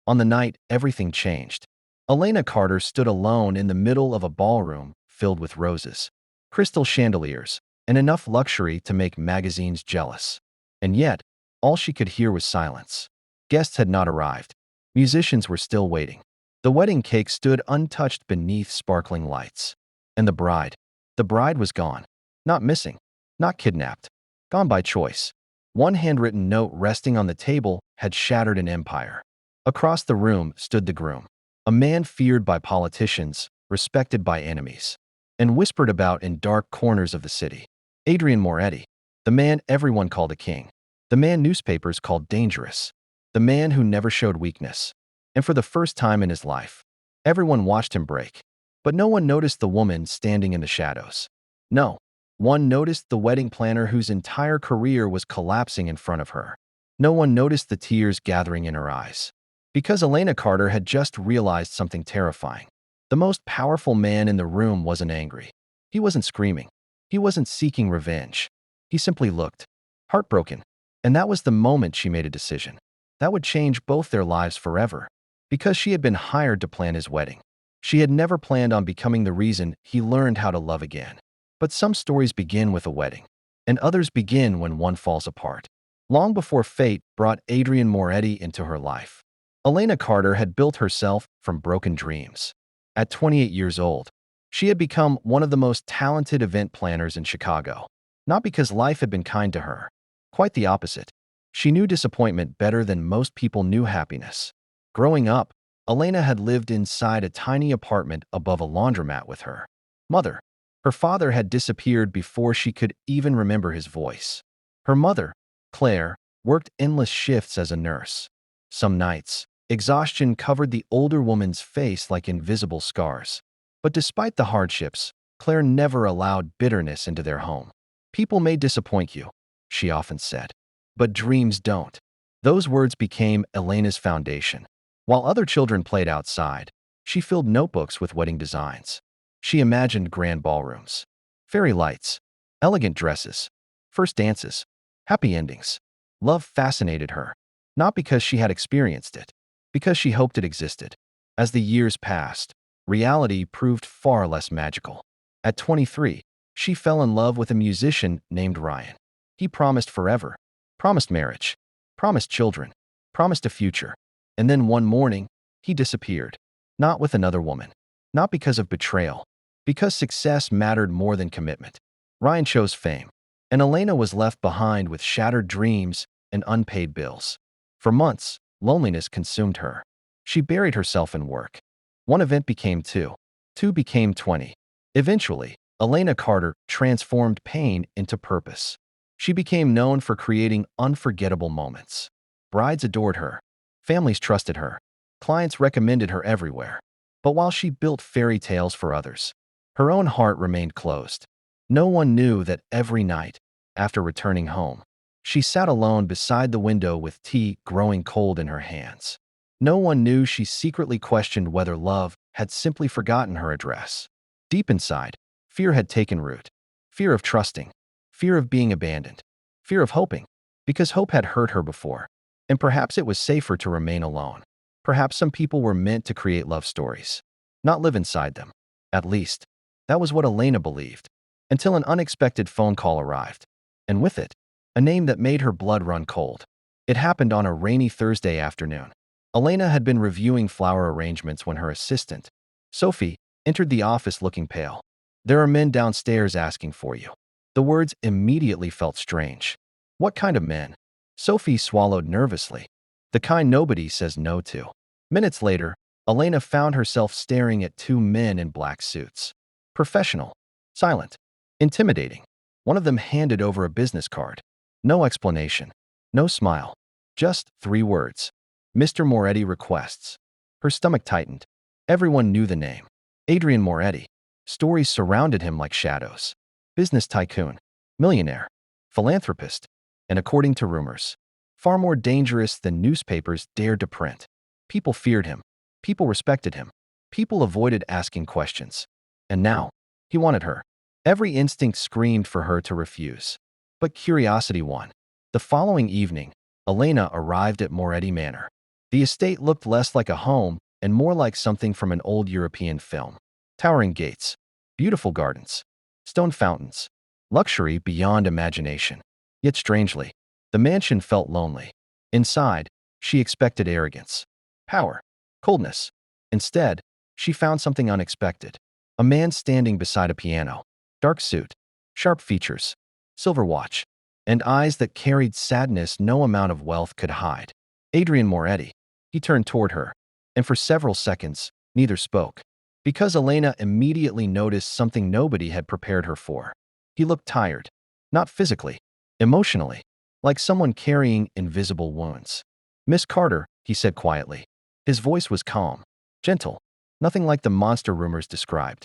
On the night everything changed, Elena Carter stood alone in the middle of a ballroom filled with roses, crystal chandeliers, and enough luxury to make magazines jealous. And yet, all she could hear was silence. Guests had not arrived. Musicians were still waiting. The wedding cake stood untouched beneath sparkling lights. And the bride was gone. Not missing, not kidnapped, gone by choice. One handwritten note resting on the table had shattered an empire. Across the room stood the groom, a man feared by politicians, respected by enemies, and whispered about in dark corners of the city. Adrian Moretti, the man everyone called a king, the man newspapers called dangerous, the man who never showed weakness. And for the first time in his life, everyone watched him break. But no one noticed the woman standing in the shadows. No one noticed the wedding planner whose entire career was collapsing in front of her. No one noticed the tears gathering in her eyes. Because Elena Carter had just realized something terrifying. The most powerful man in the room wasn't angry. He wasn't screaming. He wasn't seeking revenge. He simply looked, heartbroken. And that was the moment she made a decision. That would change both their lives forever. Because she had been hired to plan his wedding. She had never planned on becoming the reason he learned how to love again. But some stories begin with a wedding, and others begin when one falls apart. Long before fate brought Adrian Moretti into her life, Elena Carter had built herself from broken dreams. At 28 years old, she had become one of the most talented event planners in Chicago. Not because life had been kind to her. Quite the opposite. She knew disappointment better than most people knew happiness. Growing up, Elena had lived inside a tiny apartment above a laundromat with her mother. Her father had disappeared before she could even remember his voice. Her mother, Claire, worked endless shifts as a nurse. Some nights, exhaustion covered the older woman's face like invisible scars. But despite the hardships, Claire never allowed bitterness into their home. "People may disappoint you," she often said, "but dreams don't." Those words became Elena's foundation. While other children played outside, she filled notebooks with wedding designs. She imagined grand ballrooms, fairy lights, elegant dresses, first dances, happy endings. Love fascinated her, not because she had experienced it, because she hoped it existed. As the years passed, reality proved far less magical. At 23, she fell in love with a musician named Ryan. He promised forever, promised marriage, promised children, promised a future. And then one morning, he disappeared. Not with another woman. Not because of betrayal. Because success mattered more than commitment. Ryan chose fame. And Elena was left behind with shattered dreams and unpaid bills. For months, loneliness consumed her. She buried herself in work. One event became two. Two became 20. Eventually, Elena Carter transformed pain into purpose. She became known for creating unforgettable moments. Brides adored her. Families trusted her. Clients recommended her everywhere. But while she built fairy tales for others, her own heart remained closed. No one knew that every night, after returning home, she sat alone beside the window with tea growing cold in her hands. No one knew she secretly questioned whether love had simply forgotten her address. Deep inside, fear had taken root. Fear of trusting. Fear of being abandoned. Fear of hoping. Because hope had hurt her before. And perhaps it was safer to remain alone. Perhaps some people were meant to create love stories, not live inside them. At least, that was what Elena believed. Until an unexpected phone call arrived. And with it, a name that made her blood run cold. It happened on a rainy Thursday afternoon. Elena had been reviewing flower arrangements when her assistant, Sophie, entered the office looking pale. "There are men downstairs asking for you." The words immediately felt strange. What kind of men? Sophie swallowed nervously. The kind nobody says no to. Minutes later, Elena found herself staring at two men in black suits. Professional, silent, intimidating. One of them handed over a business card. No explanation, no smile, just 3 words. "Mr. Moretti requests." Her stomach tightened. Everyone knew the name. Adrian Moretti. Stories surrounded him like shadows. Business tycoon, millionaire, philanthropist, and according to rumors, far more dangerous than newspapers dared to print. People feared him. People respected him. People avoided asking questions. And now, he wanted her. Every instinct screamed for her to refuse. But curiosity won. The following evening, Elena arrived at Moretti Manor. The estate looked less like a home and more like something from an old European film. Towering gates, beautiful gardens, stone fountains, luxury beyond imagination. Yet strangely, the mansion felt lonely. Inside, she expected arrogance, power, coldness. Instead, she found something unexpected. A man standing beside a piano, dark suit, sharp features, silver watch, and eyes that carried sadness no amount of wealth could hide. Adrian Moretti. He turned toward her, and for several seconds, neither spoke. Because Elena immediately noticed something nobody had prepared her for. He looked tired, not physically, emotionally, like someone carrying invisible wounds. "Miss Carter," he said quietly. His voice was calm, gentle, nothing like the monster rumors described.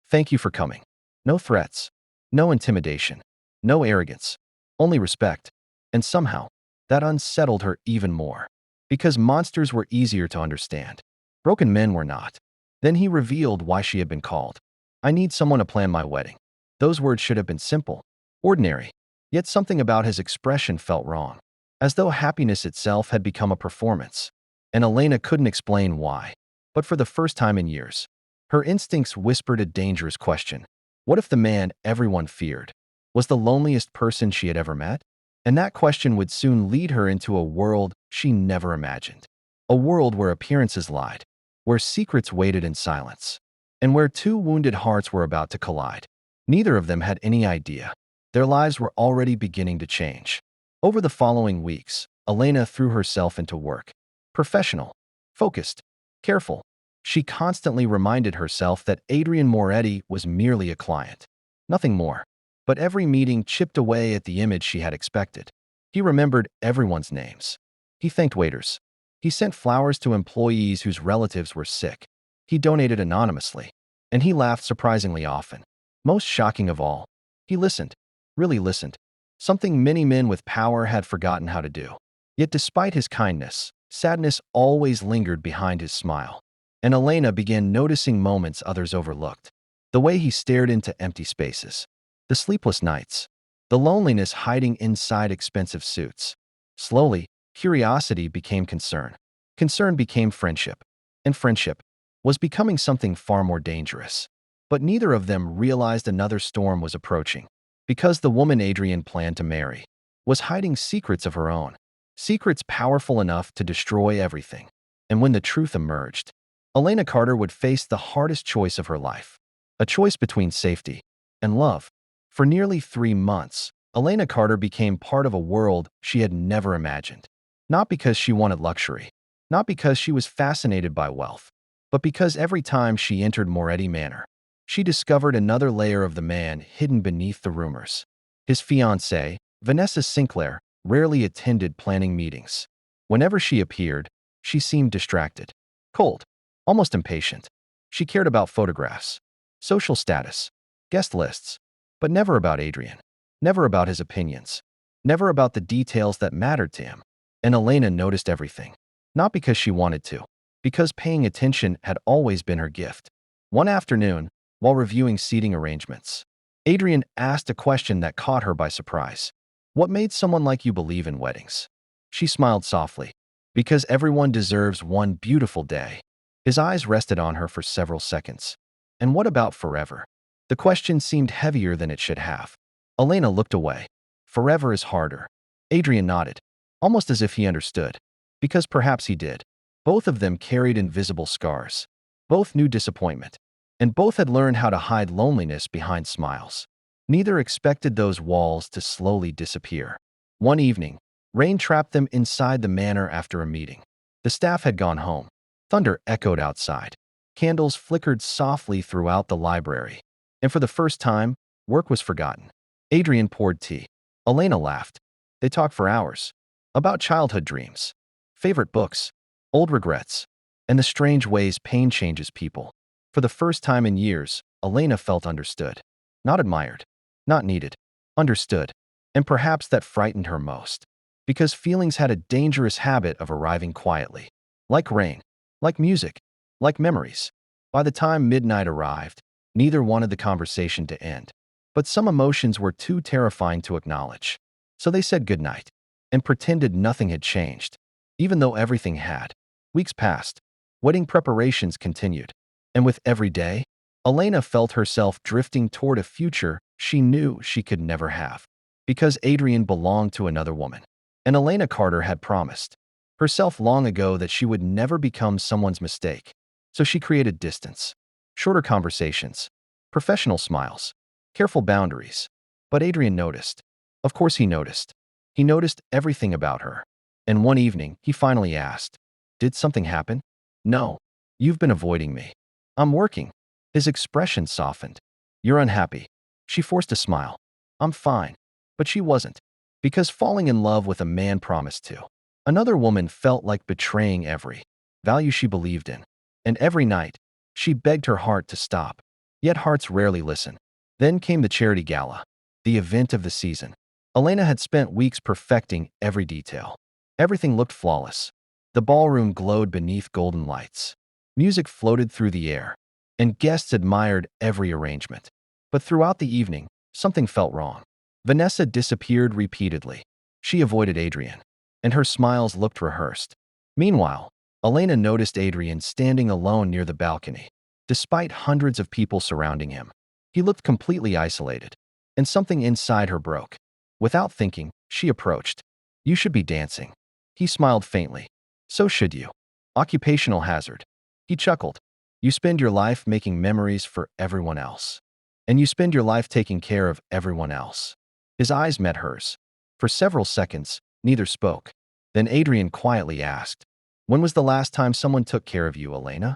"Thank you for coming. No threats, no intimidation, no arrogance, only respect." And somehow, that unsettled her even more. Because monsters were easier to understand. Broken men were not. Then he revealed why she had been called. "I need someone to plan my wedding." Those words should have been simple, ordinary, yet something about his expression felt wrong, as though happiness itself had become a performance. And Elena couldn't explain why. But for the first time in years, her instincts whispered a dangerous question. What if the man everyone feared was the loneliest person she had ever met? And that question would soon lead her into a world she never imagined. A world where appearances lied, where secrets waited in silence, and where two wounded hearts were about to collide. Neither of them had any idea. Their lives were already beginning to change. Over the following weeks, Elena threw herself into work. Professional, focused, careful. She constantly reminded herself that Adrian Moretti was merely a client, nothing more. But every meeting chipped away at the image she had expected. He remembered everyone's names. He thanked waiters. He sent flowers to employees whose relatives were sick. He donated anonymously. And he laughed surprisingly often. Most shocking of all, he listened, really listened. Something many men with power had forgotten how to do. Yet despite his kindness, sadness always lingered behind his smile. And Elena began noticing moments others overlooked. The way he stared into empty spaces. The sleepless nights, the loneliness hiding inside expensive suits. Slowly, curiosity became concern. Concern became friendship. And friendship was becoming something far more dangerous. But neither of them realized another storm was approaching. Because the woman Adrian planned to marry was hiding secrets of her own. Secrets powerful enough to destroy everything. And when the truth emerged, Elena Carter would face the hardest choice of her life. A choice between safety and love. For nearly 3 months, Elena Carter became part of a world she had never imagined. Not because she wanted luxury, not because she was fascinated by wealth, but because every time she entered Moretti Manor, she discovered another layer of the man hidden beneath the rumors. His fiancée, Vanessa Sinclair, rarely attended planning meetings. Whenever she appeared, she seemed distracted, cold, almost impatient. She cared about photographs, social status, guest lists, but never about Adrian, never about his opinions, never about the details that mattered to him. And Elena noticed everything, not because she wanted to, because paying attention had always been her gift. One afternoon, while reviewing seating arrangements, Adrian asked a question that caught her by surprise. "What made someone like you believe in weddings?" She smiled softly. "Because everyone deserves one beautiful day." His eyes rested on her for several seconds. "And what about forever?" The question seemed heavier than it should have. Elena looked away. "Forever is harder." Adrian nodded, almost as if he understood. Because perhaps he did. Both of them carried invisible scars. Both knew disappointment. And both had learned how to hide loneliness behind smiles. Neither expected those walls to slowly disappear. One evening, rain trapped them inside the manor after a meeting. The staff had gone home. Thunder echoed outside. Candles flickered softly throughout the library. And for the first time, work was forgotten. Adrian poured tea. Elena laughed. They talked for hours. About childhood dreams, favorite books, old regrets, and the strange ways pain changes people. For the first time in years, Elena felt understood. Not admired, not needed, understood. And perhaps that frightened her most. Because feelings had a dangerous habit of arriving quietly. Like rain, like music, like memories. By the time midnight arrived, neither wanted the conversation to end. But some emotions were too terrifying to acknowledge. So they said goodnight and pretended nothing had changed, even though everything had. Weeks passed. Wedding preparations continued. And with every day, Elena felt herself drifting toward a future she knew she could never have. Because Adrian belonged to another woman. And Elena Carter had promised herself long ago that she would never become someone's mistake. So she created distance, shorter conversations, professional smiles, careful boundaries. But Adrian noticed. Of course he noticed. He noticed everything about her. And one evening, he finally asked, "Did something happen?" "No. You've been avoiding me." "I'm working." His expression softened. "You're unhappy." She forced a smile. "I'm fine." But she wasn't. Because falling in love with a man promised to another woman felt like betraying every value she believed in. And every night, she begged her heart to stop. Yet hearts rarely listen. Then came the charity gala, the event of the season. Elena had spent weeks perfecting every detail. Everything looked flawless. The ballroom glowed beneath golden lights. Music floated through the air, and guests admired every arrangement. But throughout the evening, something felt wrong. Vanessa disappeared repeatedly. She avoided Adrian, and her smiles looked rehearsed. Meanwhile, Elena noticed Adrian standing alone near the balcony. Despite hundreds of people surrounding him, he looked completely isolated, and something inside her broke. Without thinking, she approached. "You should be dancing." He smiled faintly. "So should you." "Occupational hazard." He chuckled. "You spend your life making memories for everyone else. And you spend your life taking care of everyone else." His eyes met hers. For several seconds, neither spoke. Then Adrian quietly asked, "When was the last time someone took care of you, Elena?"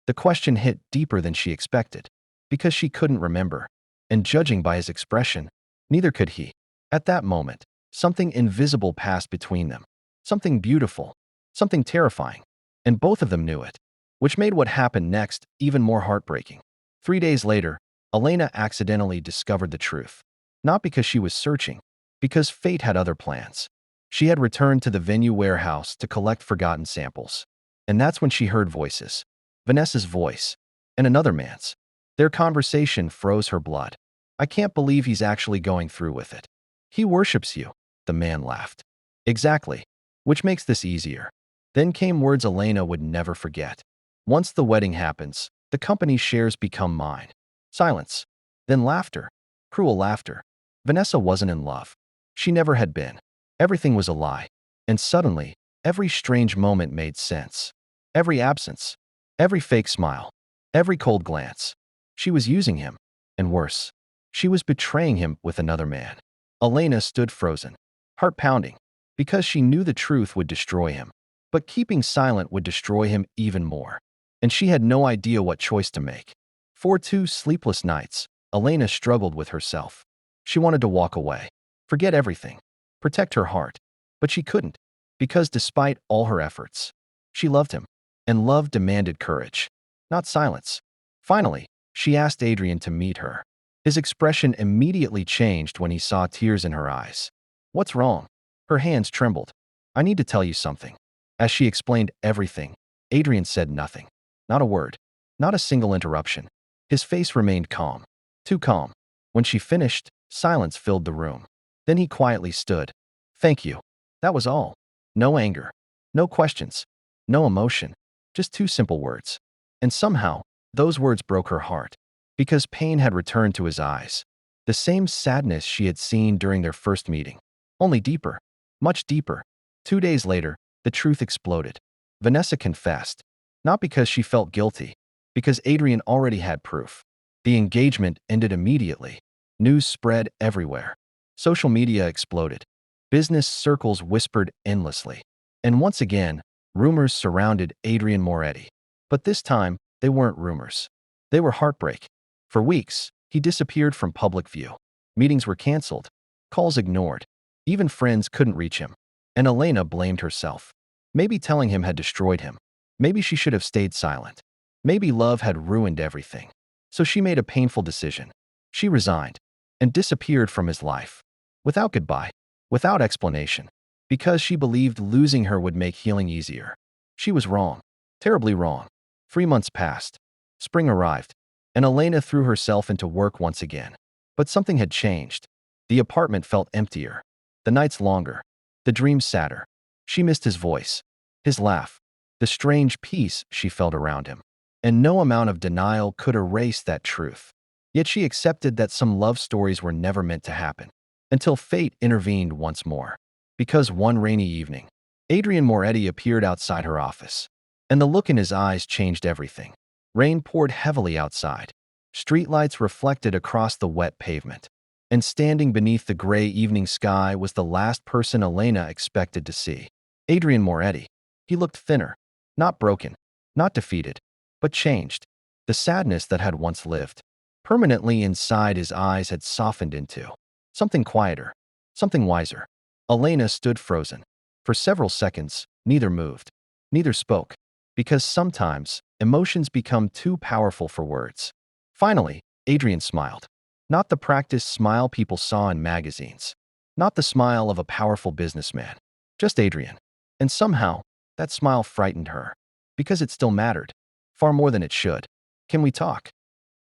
The question hit deeper than she expected, because she couldn't remember. And judging by his expression, neither could he. At that moment, something invisible passed between them. Something beautiful, something terrifying. And both of them knew it, which made what happened next even more heartbreaking. 3 days later, Elena accidentally discovered the truth. Not because she was searching, because fate had other plans. She had returned to the venue warehouse to collect forgotten samples. And that's when she heard voices. Vanessa's voice, and another man's. Their conversation froze her blood. "I can't believe he's actually going through with it." "He worships you," the man laughed. "Exactly. Which makes this easier." Then came words Elena would never forget. "Once the wedding happens, the company's shares become mine." Silence. Then laughter. Cruel laughter. Vanessa wasn't in love. She never had been. Everything was a lie. And suddenly, every strange moment made sense. Every absence. Every fake smile. Every cold glance. She was using him. And worse, she was betraying him with another man. Elena stood frozen, heart pounding, because she knew the truth would destroy him. But keeping silent would destroy him even more. And she had no idea what choice to make. For 2 sleepless nights, Elena struggled with herself. She wanted to walk away, forget everything, protect her heart. But she couldn't, because despite all her efforts, she loved him. And love demanded courage, not silence. Finally, she asked Adrian to meet her. His expression immediately changed when he saw tears in her eyes. "What's wrong?" Her hands trembled. "I need to tell you something." As she explained everything, Adrian said nothing. Not a word. Not a single interruption. His face remained calm. Too calm. When she finished, silence filled the room. Then he quietly stood. "Thank you." That was all. No anger. No questions. No emotion. Just 2 simple words. And somehow, those words broke her heart. Because pain had returned to his eyes. The same sadness she had seen during their first meeting. Only deeper. Much deeper. 2 days later, the truth exploded. Vanessa confessed. Not because she felt guilty. Because Adrian already had proof. The engagement ended immediately. News spread everywhere. Social media exploded. Business circles whispered endlessly. And once again, rumors surrounded Adrian Moretti. But this time, they weren't rumors. They were heartbreak. For weeks, he disappeared from public view. Meetings were canceled. Calls ignored. Even friends couldn't reach him. And Elena blamed herself. Maybe telling him had destroyed him. Maybe she should have stayed silent. Maybe love had ruined everything. So she made a painful decision. She resigned and disappeared from his life. Without goodbye. Without explanation. Because she believed losing her would make healing easier. She was wrong. Terribly wrong. 3 months passed. Spring arrived. And Elena threw herself into work once again. But something had changed. The apartment felt emptier. The nights longer. The dreams sadder. She missed his voice. His laugh. the strange peace she felt around him. And no amount of denial could erase that truth. Yet she accepted that some love stories were never meant to happen, until fate intervened once more. Because one rainy evening, Adrian Moretti appeared outside her office, and the look in his eyes changed everything. Rain poured heavily outside. Streetlights reflected across the wet pavement, and standing beneath the gray evening sky was the last person Elena expected to see. Adrian Moretti. He looked thinner, not broken, not defeated, but changed. The sadness that had once lived permanently inside his eyes had softened into something quieter, something wiser. Elena stood frozen. For several seconds, neither moved, neither spoke, because sometimes emotions become too powerful for words. Finally, Adrian smiled. Not the practiced smile people saw in magazines. Not the smile of a powerful businessman. Just Adrian. And somehow, that smile frightened her. Because it still mattered. Far more than it should. "Can we talk?"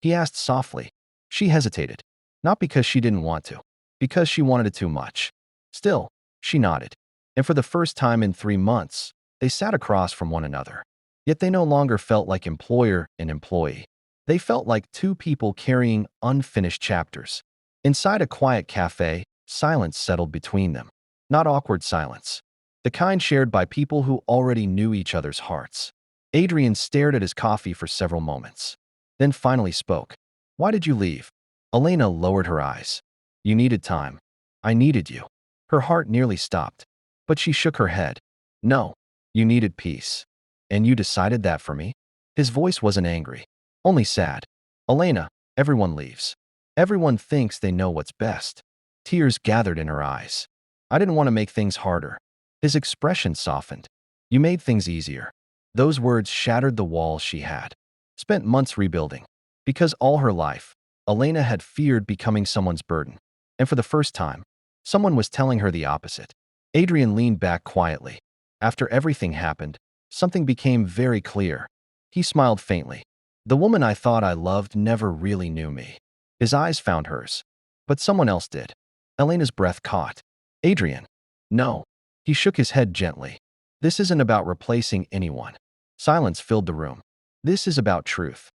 he asked softly. She hesitated. Not because she didn't want to. Because she wanted it too much. Still, she nodded. And for the first time in 3 months, they sat across from one another. Yet they no longer felt like employer and employee. They felt like two people carrying unfinished chapters. Inside a quiet cafe, silence settled between them. Not awkward silence. The kind shared by people who already knew each other's hearts. Adrian stared at his coffee for several moments, then finally spoke. "Why did you leave?" Elena lowered her eyes. "You needed time. I needed you." Her heart nearly stopped, but she shook her head. "No, you needed peace. And you decided that for me?" His voice wasn't angry, only sad. "Elena, everyone leaves. Everyone thinks they know what's best." Tears gathered in her eyes. "I didn't want to make things harder." His expression softened. "You made things easier." Those words shattered the walls she had spent months rebuilding. Because all her life, Elena had feared becoming someone's burden. And for the first time, someone was telling her the opposite. Adrian leaned back quietly. After everything happened, something became very clear. He smiled faintly. "The woman I thought I loved never really knew me." His eyes found hers. "But someone else did." Elena's breath caught. "Adrian." "No." He shook his head gently. "This isn't about replacing anyone." Silence filled the room. "This is about truth."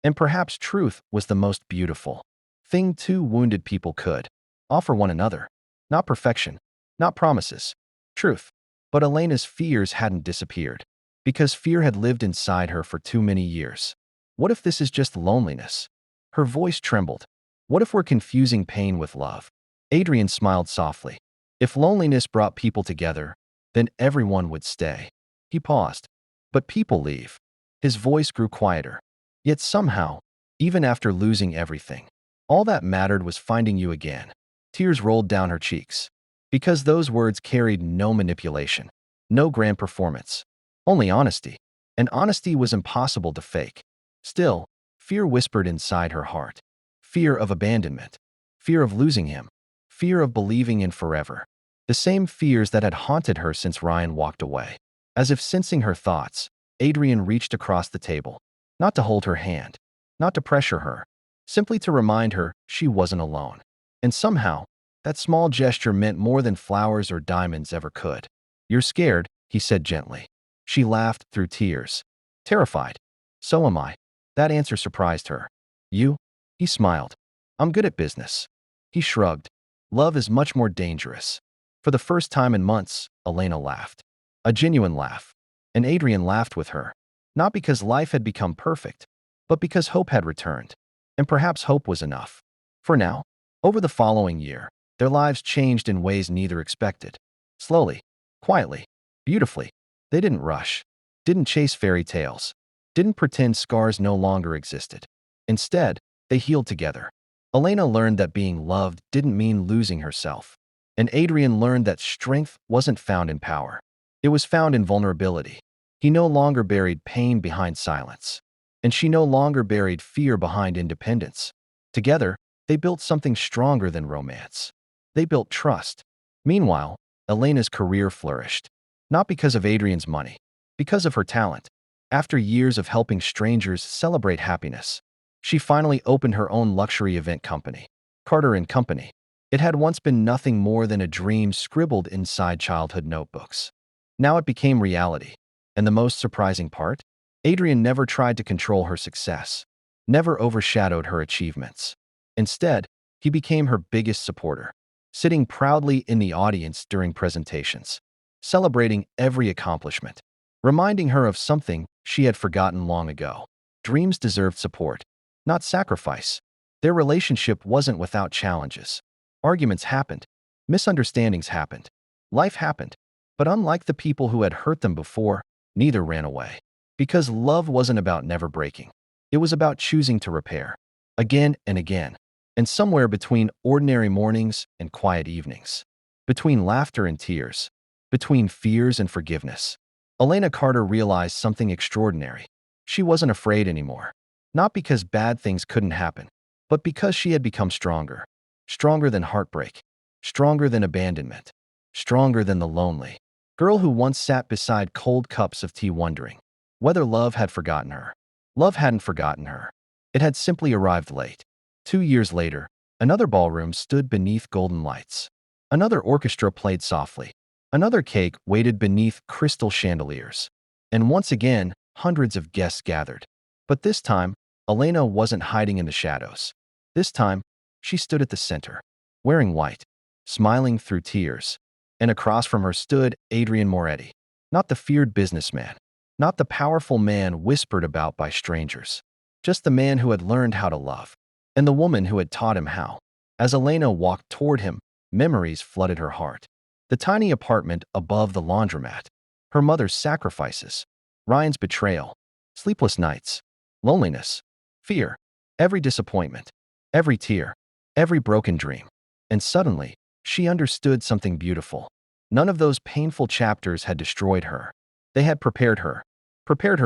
And perhaps truth was the most beautiful thing two wounded people could offer one another. Not perfection, not promises. Truth. But Elena's fears hadn't disappeared, because fear had lived inside her for too many years. What if this is just loneliness? Her voice trembled. What if we're confusing pain with love? Adrian smiled softly. If loneliness brought people together, then everyone would stay. He paused. But people leave. His voice grew quieter. Yet somehow, even after losing everything, all that mattered was finding you again. Tears rolled down her cheeks. Because those words carried no manipulation, no grand performance, only honesty. And honesty was impossible to fake. Still, fear whispered inside her heart. Fear of abandonment. Fear of losing him. Fear of believing in forever. The same fears that had haunted her since Ryan walked away. As if sensing her thoughts, Adrian reached across the table. Not to hold her hand, not to pressure her, simply to remind her she wasn't alone. And somehow, that small gesture meant more than flowers or diamonds ever could. "You're scared," he said gently. She laughed through tears. "Terrified. So am I." That answer surprised her. "You?" He smiled. "I'm good at business." He shrugged. "Love is much more dangerous." For the first time in months, Elena laughed. A genuine laugh. And Adrian laughed with her. Not because life had become perfect, but because hope had returned. And perhaps hope was enough. For now. Over the following year, their lives changed in ways neither expected. Slowly, quietly, beautifully. They didn't rush, didn't chase fairy tales, didn't pretend scars no longer existed. Instead, they healed together. Elena learned that being loved didn't mean losing herself. And Adrian learned that strength wasn't found in power. It was found in vulnerability. He no longer buried pain behind silence. And she no longer buried fear behind independence. Together, they built something stronger than romance. They built trust. Meanwhile, Elena's career flourished. Not because of Adrian's money, because of her talent. After years of helping strangers celebrate happiness, she finally opened her own luxury event company, Carter & Company. It had once been nothing more than a dream scribbled inside childhood notebooks. Now it became reality. And the most surprising part? Adrian never tried to control her success, never overshadowed her achievements. Instead, he became her biggest supporter, sitting proudly in the audience during presentations, celebrating every accomplishment, reminding her of something she had forgotten long ago. Dreams deserved support, not sacrifice. Their relationship wasn't without challenges. Arguments happened, misunderstandings happened, life happened. But unlike the people who had hurt them before, neither ran away. Because love wasn't about never breaking. It was about choosing to repair, again and again. And somewhere between ordinary mornings and quiet evenings, between laughter and tears, between fears and forgiveness, Elena Carter realized something extraordinary. She wasn't afraid anymore. Not because bad things couldn't happen, but because she had become stronger. Stronger than heartbreak, stronger than abandonment, stronger than the lonely girl who once sat beside cold cups of tea wondering whether love had forgotten her. Love hadn't forgotten her. It had simply arrived late. 2 years later, another ballroom stood beneath golden lights. Another orchestra played softly. Another cake waited beneath crystal chandeliers. And once again, hundreds of guests gathered. But this time, Elena wasn't hiding in the shadows. This time, she stood at the center, wearing white, smiling through tears. And across from her stood Adrian Moretti, not the feared businessman, not the powerful man whispered about by strangers, just the man who had learned how to love, and the woman who had taught him how. As Elena walked toward him, memories flooded her heart. The tiny apartment above the laundromat, her mother's sacrifices, Ryan's betrayal, sleepless nights, loneliness, fear, every disappointment, every tear, every broken dream. And suddenly, she understood something beautiful. None of those painful chapters had destroyed her. They had prepared her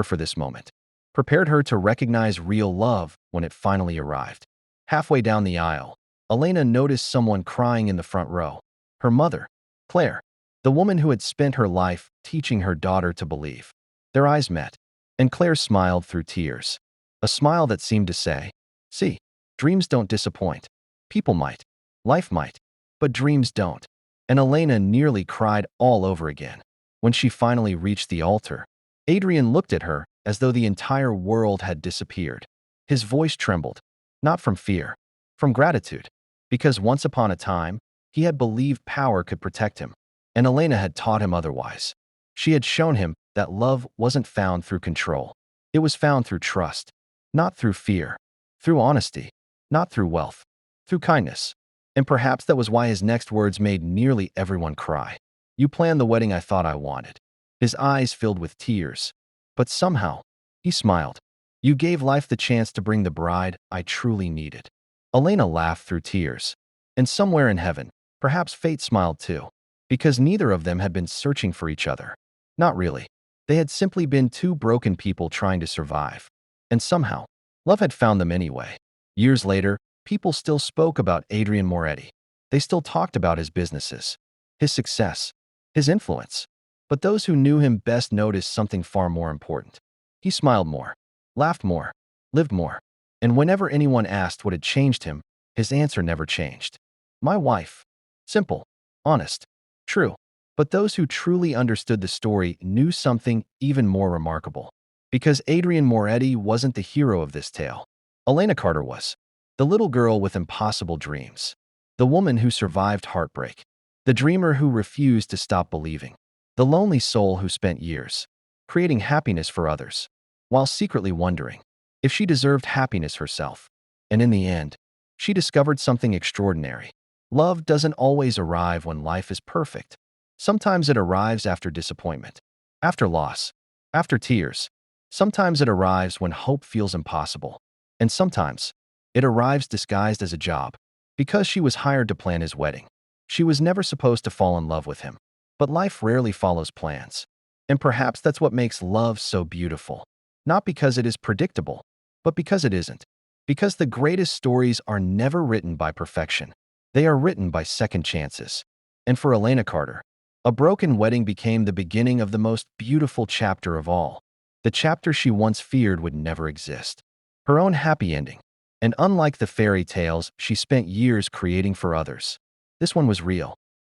for this moment, prepared her to recognize real love when it finally arrived. Halfway down the aisle, Elena noticed someone crying in the front row. Her mother, Claire, the woman who had spent her life teaching her daughter to believe. Their eyes met, and Claire smiled through tears. A smile that seemed to say, "See, dreams don't disappoint. People might, life might, but dreams don't." And Elena nearly cried all over again. When she finally reached the altar, Adrian looked at her as though the entire world had disappeared. His voice trembled, not from fear, from gratitude, because once upon a time, he had believed power could protect him, and Elena had taught him otherwise. She had shown him that love wasn't found through control. It was found through trust, not through fear, through honesty, not through wealth, through kindness. And perhaps that was why his next words made nearly everyone cry. "You planned the wedding I thought I wanted." His eyes filled with tears. But somehow, he smiled. "You gave life the chance to bring the bride I truly needed." Elena laughed through tears. And somewhere in heaven, perhaps fate smiled too. Because neither of them had been searching for each other. Not really. They had simply been two broken people trying to survive. And somehow, love had found them anyway. Years later, people still spoke about Adrian Moretti. They still talked about his businesses, his success, his influence. But those who knew him best noticed something far more important. He smiled more, laughed more, lived more. And whenever anyone asked what had changed him, his answer never changed. My wife. Simple, honest, true. But those who truly understood the story knew something even more remarkable. Because Adrian Moretti wasn't the hero of this tale. Elena Carter was. The little girl with impossible dreams. The woman who survived heartbreak. The dreamer who refused to stop believing. The lonely soul who spent years creating happiness for others, while secretly wondering if she deserved happiness herself. And in the end, she discovered something extraordinary. Love doesn't always arrive when life is perfect. Sometimes it arrives after disappointment, after loss, after tears. Sometimes it arrives when hope feels impossible. And sometimes it arrives disguised as a job. Because she was hired to plan his wedding, she was never supposed to fall in love with him. But life rarely follows plans. And perhaps that's what makes love so beautiful. Not because it is predictable, but because it isn't. Because the greatest stories are never written by perfection. They are written by second chances. And for Elena Carter, a broken wedding became the beginning of the most beautiful chapter of all. The chapter she once feared would never exist. Her own happy ending. And unlike the fairy tales she spent years creating for others, this one was real.